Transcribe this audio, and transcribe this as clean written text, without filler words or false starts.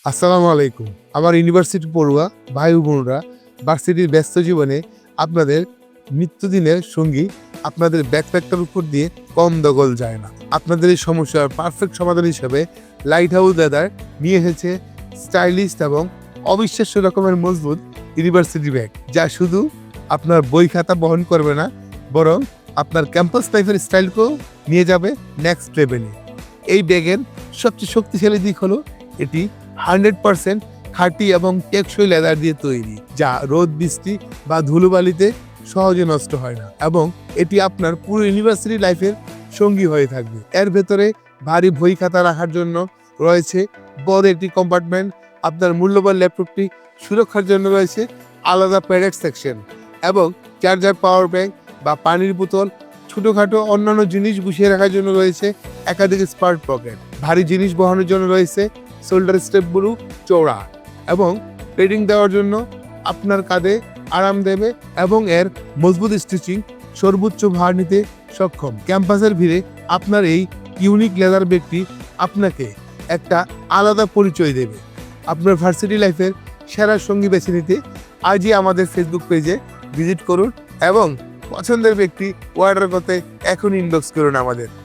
আসসালামু আলাইকুম। আমার ইউনিভার্সিটি পড়ুয়া ভাই ও বোনরা, ভার্সিটির ব্যস্ত জীবনে আপনাদের নিত্যদিনের সঙ্গী আপনাদের ব্যাকপ্যাকটার উপর দিয়ে কম দখল যায় না। আপনাদের এই সমস্যার পারফেক্ট সমাধান হিসেবে লাইট হাউস লেদার নিয়ে এসেছে স্টাইলিস্ট এবং অবিশ্বাস্য রকমের মজবুত ইউনিভার্সিটি ব্যাগ, যা শুধু আপনার বই খাতা বহন করবে না, বরং আপনার ক্যাম্পাস লাইফের স্টাইলকেও নিয়ে যাবে নেক্সট লেভেলে। এই ব্যাগের সবচেয়ে শক্তিশালী দিক হলো এটি 100% খাঁটি এবং টেকসই লেদার দিয়ে তৈরি, যা রোদ, বৃষ্টি বা ধুলোবালিতে সহজে নষ্ট হয় না, এবং এটি আপনার পুরো ইউনিভার্সিটি লাইফের সঙ্গী হয়ে থাকবে। এর ভেতরে ভারী বই খাতা রাখার জন্য রয়েছে বড় একটি কম্পার্টমেন্ট। আপনার মূল্যবান ল্যাপটপটি সুরক্ষার জন্য রয়েছে আলাদা প্যাডেড সেকশন, এবং চার্জার, পাওয়ার ব্যাংক বা পানির বোতল, ছোটোখাটো অন্যান্য জিনিস গুছিয়ে রাখার জন্য রয়েছে একাধিক স্মার্ট পকেট। ভারী জিনিস বহনের জন্য রয়েছে শোল্ডার স্ট্র্যাপগুলো চওড়া এবং পেডিং দেওয়ার জন্য আপনার কাঁধে আরাম দেবে, এবং এর মজবুত স্টিচিং সর্বোচ্চ ভার নিতে সক্ষম। ক্যাম্পাসের ভিড়ে আপনার এই ইউনিক লেদার ব্যাগটি আপনাকে একটা আলাদা পরিচয় দেবে। আপনার ভার্সিটি লাইফের সেরা সঙ্গী বেছে নিতে আজই আমাদের ফেসবুক পেজে ভিজিট করুন এবং পছন্দের ব্যক্তি অর্ডার করতে এখন ইনবক্স করুন আমাদের।